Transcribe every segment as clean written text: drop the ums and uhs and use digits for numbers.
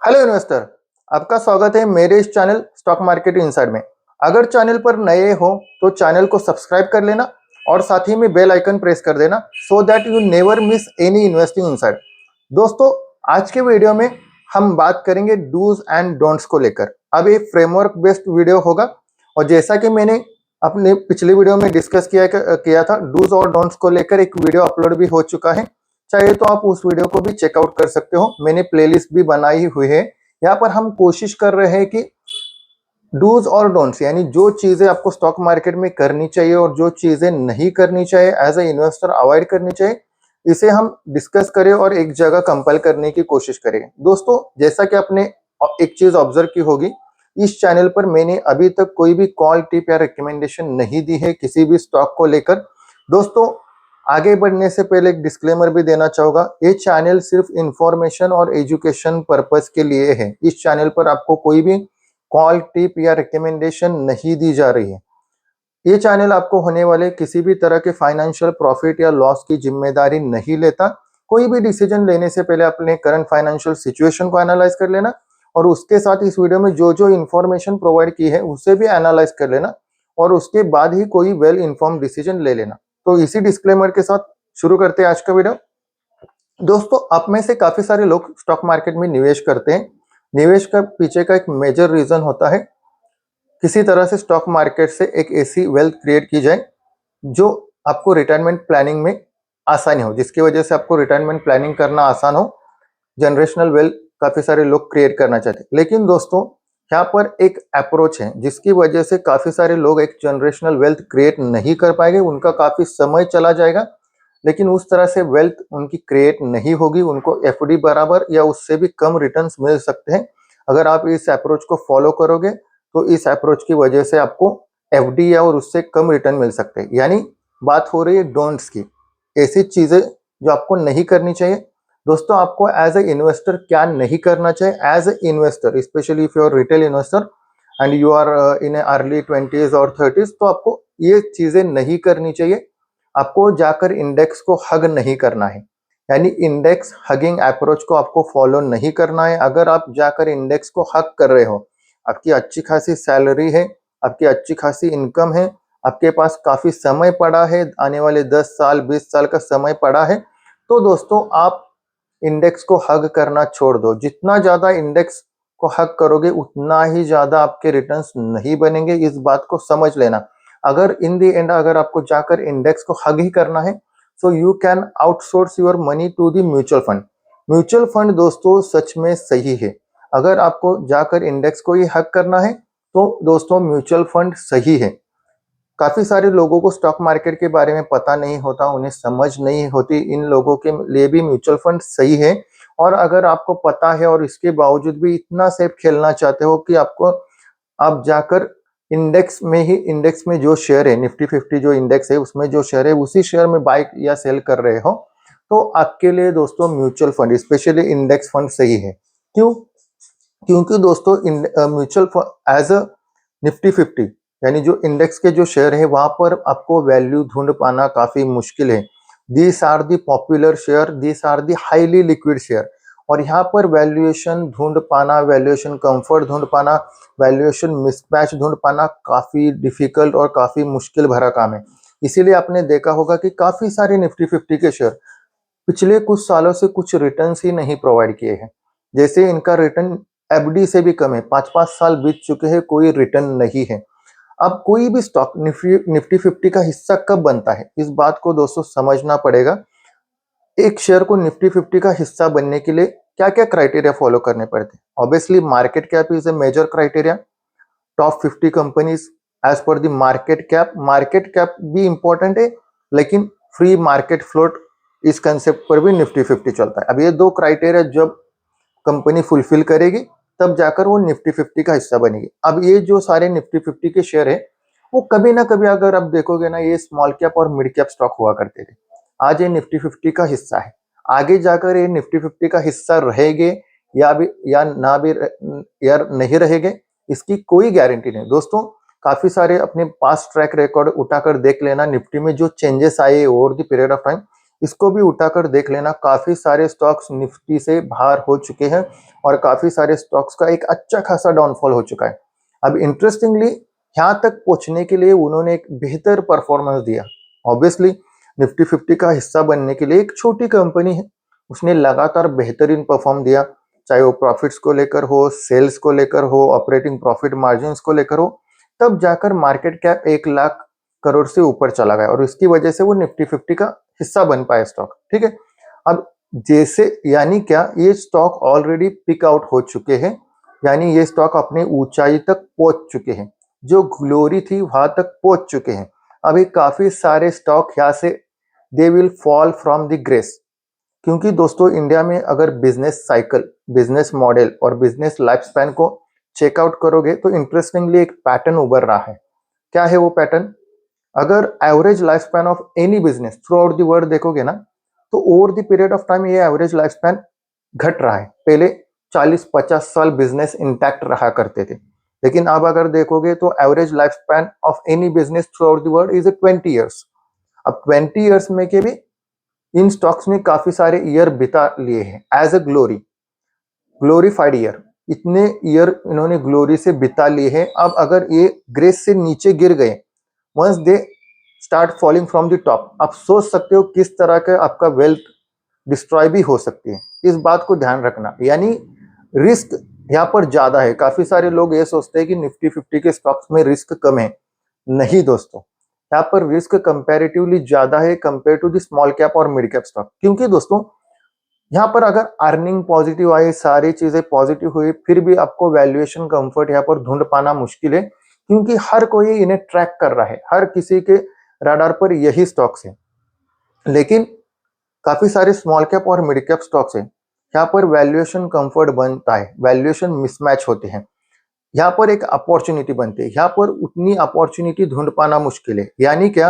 Hello investor. आपका स्वागत है मेरे इस चैनल स्टॉक मार्केट इनसाइड में। अगर चैनल पर नए हो तो चैनल को सब्सक्राइब कर लेना और साथ ही में बेल आइकन प्रेस कर देना so that you never miss any investing inside. दोस्तों, आज के वीडियो में हम बात करेंगे डूज एंड डोंट्स को लेकर। अब ये फ्रेमवर्क बेस्ड वीडियो होगा और जैसा कि मैंने अपने पिछले वीडियो में डिस्कस किया था, डूज और डोंट्स को लेकर एक वीडियो अपलोड भी हो चुका है। चाहे तो आप उस वीडियो को भी चेकआउट कर सकते हो, मैंने प्लेलिस्ट भी बनाई हुई है। यहाँ पर हम कोशिश कर रहे हैं कि डूज और डोंट्स यानी जो चीजें आपको स्टॉक मार्केट में करनी चाहिए और जो चीजें नहीं करनी चाहिए, एज ए इन्वेस्टर अवॉइड करनी चाहिए, इसे हम डिस्कस करें और एक जगह कंपाइल करने की कोशिश करें। दोस्तों, जैसा कि आपने एक चीज ऑब्जर्व की होगी, इस चैनल पर मैंने अभी तक कोई भी कॉल टिप या रिकमेंडेशन नहीं दी है किसी भी स्टॉक को लेकर। दोस्तों, आगे बढ़ने से पहले एक डिस्क्लेमर भी देना चाहूंगा, ये चैनल सिर्फ इंफॉर्मेशन और एजुकेशन पर्पस के लिए है। इस चैनल पर आपको कोई भी कॉल टिप या रिकमेंडेशन नहीं दी जा रही है। ये चैनल आपको होने वाले किसी भी तरह के फाइनेंशियल प्रॉफिट या लॉस की जिम्मेदारी नहीं लेता। कोई भी डिसीजन लेने से पहले अपने करंट फाइनेंशियल सिचुएशन को एनालाइज कर लेना और उसके साथ इस वीडियो में जो जो इन्फॉर्मेशन प्रोवाइड की है उसे भी एनालाइज कर लेना और उसके बाद ही कोई वेल इन्फॉर्म डिसीजन ले लेना। तो इसी डिस्क्लेमर के साथ शुरू करते हैं आज का वीडियो। दोस्तों, आप में से काफी सारे लोग स्टॉक मार्केट में निवेश करते हैं। निवेश का पीछे का एक मेजर रीजन होता है किसी तरह से स्टॉक मार्केट से एक ऐसी वेल्थ क्रिएट की जाए जो आपको रिटायरमेंट प्लानिंग में आसानी हो, जिसकी वजह से आपको रिटायरमेंट प्लानिंग करना आसान हो। जनरेशनल वेल्थ काफी सारे लोग क्रिएट करना चाहते हैं, लेकिन दोस्तों यहाँ पर एक अप्रोच है जिसकी वजह से काफी सारे लोग एक जनरेशनल वेल्थ क्रिएट नहीं कर पाएंगे। उनका काफी समय चला जाएगा लेकिन उस तरह से वेल्थ उनकी क्रिएट नहीं होगी। उनको एफडी बराबर या उससे भी कम रिटर्न्स मिल सकते हैं अगर आप इस अप्रोच को फॉलो करोगे। तो इस अप्रोच की वजह से आपको एफडी या और उससे कम रिटर्न मिल सकते हैं। यानी बात हो रही है डोंट्स की, ऐसी चीजें जो आपको नहीं करनी चाहिए। दोस्तों, आपको एज ए इन्वेस्टर क्या नहीं करना चाहिए? As a investor, specially if you are retail investor and you are in early 20s और 30s, तो आपको ये चीजें नहीं करनी चाहिए। आपको जाकर इंडेक्स को हग नहीं करना है, यानी इंडेक्स हगिंग अप्रोच को आपको फॉलो नहीं करना है। अगर आप जाकर इंडेक्स को हग कर रहे हो, आपकी अच्छी खासी सैलरी है, आपकी अच्छी खासी इनकम है, आपके पास काफी समय पड़ा है, आने वाले 10 साल 20 साल का समय पड़ा है, तो दोस्तों आप इंडेक्स को हग करना छोड़ दो। जितना ज्यादा इंडेक्स को हग करोगे उतना ही ज्यादा आपके रिटर्न्स नहीं बनेंगे, इस बात को समझ लेना। अगर इन दी एंड अगर आपको जाकर इंडेक्स को हग ही करना है, so you can outsource your money to the mutual fund. Mutual fund दोस्तों सच में सही है। अगर आपको जाकर इंडेक्स को ही हग करना है तो दोस्तों म्यूचुअल फंड सही है। काफी सारे लोगों को स्टॉक मार्केट के बारे में पता नहीं होता, उन्हें समझ नहीं होती, इन लोगों के लिए भी म्यूचुअल फंड सही है। और अगर आपको पता है और इसके बावजूद भी इतना सेफ खेलना चाहते हो कि आपको आप जाकर इंडेक्स में जो शेयर है, निफ्टी 50 जो इंडेक्स है उसमें जो शेयर है उसी शेयर में बाय या सेल कर रहे हो, तो आपके लिए दोस्तों mutual fund specially index fund सही है। क्यों? क्योंकि दोस्तों mutual fund as a Nifty 50 यानी जो इंडेक्स के जो शेयर है वहां पर आपको वैल्यू ढूंढ पाना काफी मुश्किल है। These are the popular share, these are the highly liquid share, और यहाँ पर वैल्यूएशन ढूंढ पाना, वैल्यूएशन कंफर्ट ढूंढ पाना, वैल्यूएशन मिसमैच ढूंढ पाना काफी डिफिकल्ट और काफी मुश्किल भरा काम है। इसीलिए आपने देखा होगा कि काफी सारे निफ्टी 50 के शेयर पिछले कुछ सालों से कुछ रिटर्न्स ही नहीं प्रोवाइड किए हैं। जैसे इनका रिटर्न एफडी से भी कम है, 5-5 साल बीत चुके हैं, कोई रिटर्न नहीं है। अब कोई भी स्टॉक निफ्टी 50 का हिस्सा कब बनता है, इस बात को दोस्तों समझना पड़ेगा। एक शेयर को निफ्टी 50 का हिस्सा बनने के लिए क्या क्या क्राइटेरिया फॉलो करने पड़ते हैं? Obviously market cap is a major criteria. Top 50 companies as per the market cap भी इंपॉर्टेंट है, लेकिन फ्री मार्केट फ्लोट इस कंसेप्ट पर भी निफ्टी 50 चलता है। अब ये दो क्राइटेरिया जब कंपनी फुलफिल करेगी तब जाकर वो निफ्टी 50 का हिस्सा बनेगी। अब ये जो सारे निफ्टी 50 के शेयर है वो कभी ना कभी अगर आप देखोगे ना, ये स्मॉल कैप और मिड कैप स्टॉक हुआ करते थे। आज ये निफ्टी 50 का हिस्सा है, आगे जाकर ये निफ्टी 50 का हिस्सा रहेंगे या ना भी या नहीं रहेंगे, इसकी कोई गारंटी नहीं। दोस्तों, काफी सारे अपने पास्ट ट्रैक रिकॉर्ड उठाकर देख लेना, निफ्टी में जो चेंजेस आए over the period of time, इसको भी उठाकर देख लेना। काफ़ी सारे स्टॉक्स निफ्टी से बाहर हो चुके हैं और काफ़ी सारे स्टॉक्स का एक अच्छा खासा डाउनफॉल हो चुका है। अब इंटरेस्टिंगली यहाँ तक पहुँचने के लिए उन्होंने एक बेहतर परफॉर्मेंस दिया। ऑब्वियसली निफ्टी 50 का हिस्सा बनने के लिए एक छोटी कंपनी है, उसने लगातार बेहतरीन परफॉर्म दिया, चाहे वो प्रॉफिट्स को लेकर हो, सेल्स को लेकर हो, ऑपरेटिंग प्रॉफिट मार्जिन्स को लेकर हो, तब जाकर मार्केट कैप 1 लाख करोड़ से ऊपर चला गया और इसकी वजह से वो निफ्टी 50 का हिस्सा बन पाया स्टॉक। ठीक है, अब जैसे यानी क्या, ये स्टॉक ऑलरेडी पिक आउट हो चुके हैं, यानी ये स्टॉक अपने ऊंचाई तक पहुंच चुके हैं, जो ग्लोरी थी वहां तक पहुंच चुके हैं। अभी काफी सारे स्टॉक यहाँ से they will fall from the grace, क्योंकि दोस्तों इंडिया में अगर बिजनेस साइकिल, बिजनेस मॉडल और बिजनेस लाइफ स्पैन को चेकआउट करोगे तो इंटरेस्टिंगली एक पैटर्न उभर रहा है। क्या है वो पैटर्न? अगर average life span of any business through out the world देखोगे ना, तो over the period of time ये एवरेज लाइफ स्पैन घट रहा है। पहले 40-50 साल बिजनेस इंटैक्ट रहा करते थे, लेकिन अब अगर देखोगे तो average life span of any business through out the world is 20 years. अब 20 ईयर्स में के भी इन स्टॉक्स ने काफी सारे ईयर बिता लिए हैं एज अ ग्लोरीफाइड ईयर। इतने ईयर इन्होंने ग्लोरी से बिता लिए हैं। अब अगर ये ग्रेस से नीचे गिर गए, once they start falling from the top, आप सोच सकते हो किस तरह का आपका वेल्थ डिस्ट्रॉय भी हो सकती है। इस बात को ध्यान रखना, यानी रिस्क यहाँ पर ज्यादा है। काफी सारे लोग ये सोचते हैं कि निफ्टी 50 के स्टॉक्स में रिस्क कम है। नहीं दोस्तों, यहाँ पर रिस्क कंपैरेटिवली ज्यादा है compare to the small cap और मिड कैप स्टॉक। क्योंकि दोस्तों यहाँ पर अगर अर्निंग पॉजिटिव आई, सारी चीजें पॉजिटिव हुई, फिर भी आपको वैल्यूएशन कंफर्ट यहाँ पर ढूंढ पाना मुश्किल है, क्योंकि हर कोई इन्हें ट्रैक कर रहा है, हर किसी के रडार पर यही स्टॉक्स है। लेकिन काफी सारे स्मॉल कैप और मिड कैप स्टॉक्स है, यहाँ पर वैल्यूएशन कंफर्ट बनता है, वैल्यूएशन मिसमैच होते हैं, यहाँ पर एक अपॉर्चुनिटी बनती है, यहाँ पर उतनी अपॉर्चुनिटी ढूंढ पाना मुश्किल है। यानी क्या,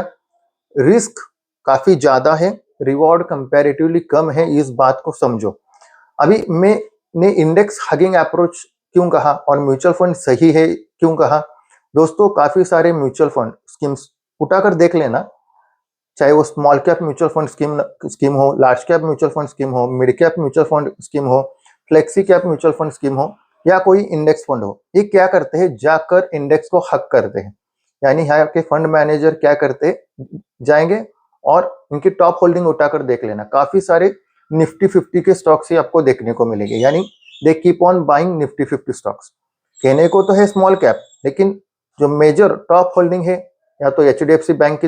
रिस्क काफी ज्यादा है, रिवॉर्ड कंपैरेटिवली कम है, इस बात को समझो। अभी मैंने इंडेक्स हगिंग अप्रोच क्यों कहा और म्यूचुअल फंड सही है क्यों कहा? दोस्तों काफी सारे म्यूचुअल फंड स्कीम्स उठाकर देख लेना, चाहे वो small cap mutual fund scheme हो, large cap mutual fund scheme हो, mid cap mutual fund scheme हो, flexi cap mutual fund scheme हो, या कोई इंडेक्स फंड हो, ये क्या करते हैं, जाकर इंडेक्स को हक करते हैं। यानी यहाँ के फंड मैनेजर क्या करते हैं, जाएंगे और इनकी टॉप होल्डिंग उठाकर देख लेना, काफी सारे निफ्टी 50 के स्टॉक्स ही आपको देखने को मिलेंगे। यानी they keep on buying Nifty 50 stocks. कहने को तो है स्मॉल कैप, लेकिन जो मेजर टॉप होल्डिंग है, या तो HDFC बैंक की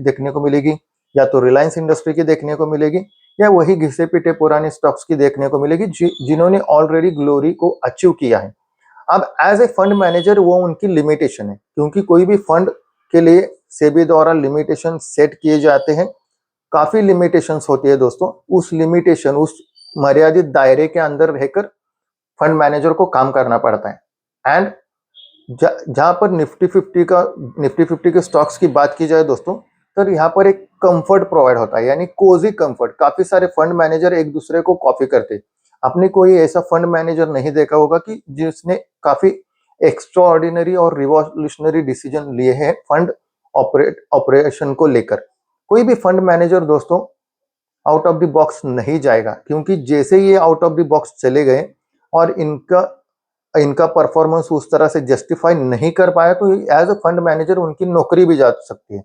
देखने को मिलेगी, या तो रिलायंस इंडस्ट्री की देखने को मिलेगी, या वही घिसे पिटे पुराने स्टॉक्स की देखने को मिलेगी जिन्होंने ऑलरेडी ग्लोरी को अचीव किया है। अब एज ए फंड मैनेजर वो उनकी लिमिटेशन है, क्योंकि कोई भी फंड के लिए सेबी द्वारा लिमिटेशन सेट किए जाते हैं। काफी लिमिटेशंस होती है दोस्तों, उस लिमिटेशन, उस मर्यादित दायरे के अंदर रहकर फंड मैनेजर को काम करना पड़ता है। एंड जहां पर निफ्टी 50 के स्टॉक्स की बात की जाए दोस्तों, तो यहाँ पर एक कंफर्ट प्रोवाइड होता है, यानी कोजी कंफर्ट। काफी सारे फंड मैनेजर एक दूसरे को कॉपी करते हैं। आपने कोई ऐसा फंड मैनेजर नहीं देखा होगा कि जिसने काफी एक्स्ट्रा ऑर्डिनरी और रिवॉल्यूशनरी डिसीजन लिए हैं फंड ऑपरेशन को लेकर। कोई भी फंड मैनेजर दोस्तों आउट ऑफ द बॉक्स नहीं जाएगा, क्योंकि जैसे ये आउट ऑफ द बॉक्स चले गए और इनका परफॉर्मेंस उस तरह से जस्टिफाई नहीं कर पाया, तो एज अ फंड मैनेजर उनकी नौकरी भी जा सकती है।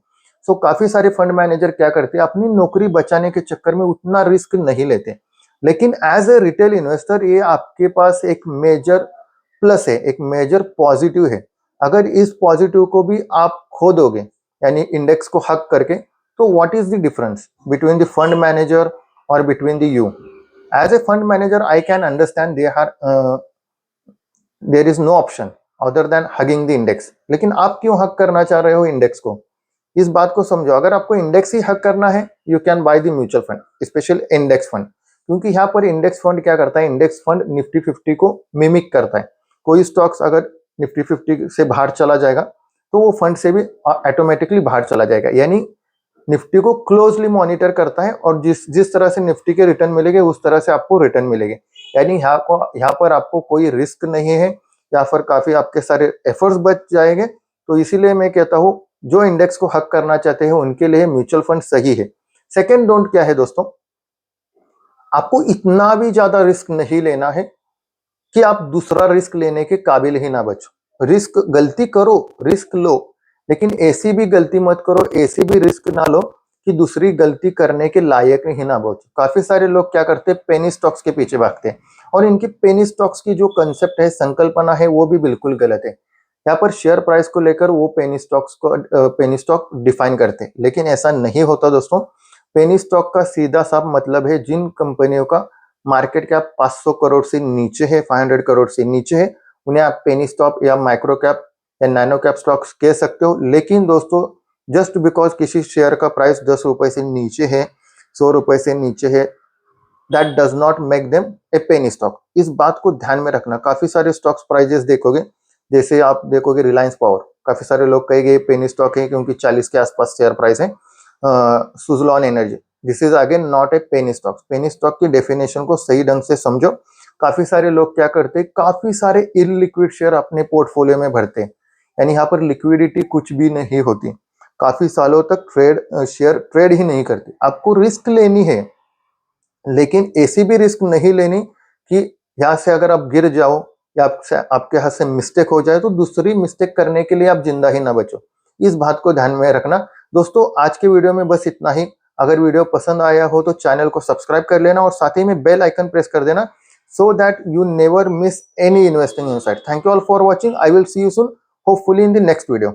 सो काफी सारे फंड मैनेजर क्या करते हैं, अपनी नौकरी बचाने के चक्कर में उतना रिस्क नहीं लेते। लेकिन एज ए रिटेल इन्वेस्टर ये आपके पास एक मेजर प्लस है, एक मेजर पॉजिटिव है। अगर इस पॉजिटिव को भी आप खो दोगे, यानी इंडेक्स को हक करके, तो what is the difference between the fund manager और between the you? As a fund manager I can understand there is no option other than hugging the index. लेकिन आप क्यों हक करना चाह रहे हो इंडेक्स को? इस बात को समझो। अगर आपको इंडेक्स ही हक करना है, you can by the mutual fund, special index fund. क्योंकि यहाँ पर इंडेक्स फंड क्या करता है, इंडेक्स फंड निफ्टी 50 को मिमिक करता है। कोई स्टॉक्स अगर निफ्टी 50 से बाहर चला जाएगा, तो वो फंड से भी ऑटोमेटिकली बाहर चला जाएगा। यानी निफ्टी को क्लोजली मॉनिटर करता है, और जिस तरह से निफ्टी के रिटर्न मिलेंगे उस तरह से आपको रिटर्न मिलेंगे। यानी यहाँ पर आपको कोई रिस्क नहीं है, या फिर काफी आपके सारे एफर्ट्स बच जाएंगे। तो इसीलिए मैं कहता हूँ जो इंडेक्स को हक करना चाहते हैं उनके लिए म्यूचुअल फंड सही है। सेकेंड डोंट क्या है दोस्तों, आपको इतना भी ज्यादा रिस्क नहीं लेना है कि आप दूसरा रिस्क लेने के काबिल ही ना बचो। रिस्क गलती करो, रिस्क लो, लेकिन ऐसी भी गलती मत करो, ऐसी भी रिस्क ना लो कि दूसरी गलती करने के लायक ही ना बचो। काफी सारे लोग क्या करते हैं, पेनी स्टॉक्स के पीछे भागते हैं, और इनकी पेनी स्टॉक्स की जो कंसेप्ट है, संकल्पना है, वो भी बिल्कुल गलत है। यहाँ पर शेयर प्राइस को लेकर वो पेनी स्टॉक्स को पेनी स्टॉक डिफाइन करते हैं, लेकिन ऐसा नहीं होता दोस्तों। पेनी स्टॉक का सीधा साफ मतलब है जिन कंपनियों का मार्केट कैप 500 करोड़ से नीचे है, 500 करोड़ से नीचे है, उन्हें आप पेनी स्टॉक या माइक्रो कैप या नैनो कैप स्टॉक्स कह सकते हो। लेकिन दोस्तों, जस्ट बिकॉज किसी शेयर का प्राइस 10 रुपए से नीचे है, 100 रुपए से नीचे है, that does not make them A penny stock. इस बात को ध्यान में रखना। काफी सारे स्टॉक्स प्राइजेस देखोगे, जैसे आप देखोगे रिलायंस पावर, काफी सारे लोग कहेंगे पेनी स्टॉक है क्योंकि 40 के आसपास शेयर प्राइस है। Suzlon energy, this is again not a penny stock. Penny stock की डेफिनेशन को सही ढंग से समझो। काफी सारे लोग क्या करते हैं, काफी सारे इलिक्विड शेयर अपने पोर्टफोलियो में भरते हैं, यानी यहाँ पर लिक्विडिटी कुछ भी नहीं होती। काफी सालों तक शेयर ट्रेड ही नहीं करते। आपको रिस्क लेनी है, लेकिन ऐसी भी रिस्क नहीं लेनी कि यहाँ से अगर आप गिर जाओ या आपके हाथ से मिस्टेक हो जाए तो दूसरी मिस्टेक करने के लिए आप जिंदा ही ना बचो। इस बात को ध्यान में रखना। दोस्तों, आज के वीडियो में बस इतना ही। अगर वीडियो पसंद आया हो तो चैनल को सब्सक्राइब कर लेना और साथ ही में बेल आइकन प्रेस कर देना, so that you never miss any investing insight. Thank you all for watching. I will see you soon, hopefully in the next video.